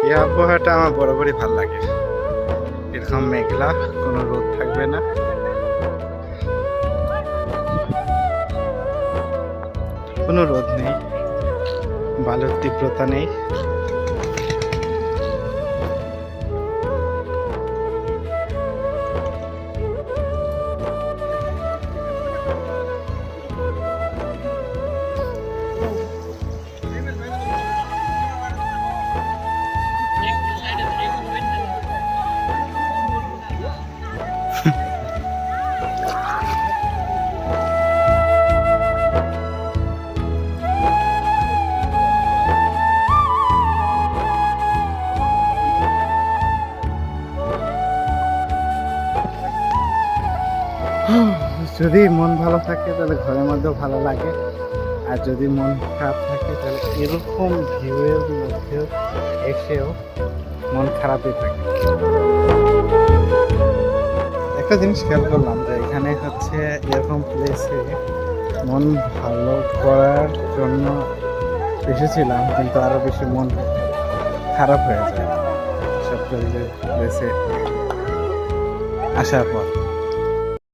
এই আবহাওয়াটা আমার বরাবরই ভালো লাগে। এরকম মেঘলা, কোনো রোদ থাকবে না, কোনো রোদ নেই, বালুর তীব্রতা নেই। যদি মন ভালো থাকে তাহলে ঘরের মধ্যেও ভালো লাগে, আর যদি মন খারাপ থাকে তাহলে এরকম ভিউয়ের মধ্যেও এসেও মন খারাপই থাকে। একটা জিনিস খেয়াল করলাম যে এখানে হচ্ছে এরকম প্লেসে মন ভালো করার জন্য এসেছিলাম, কিন্তু আরো বেশি মন খারাপ হয়ে যায় সব প্লেসে আসার পর।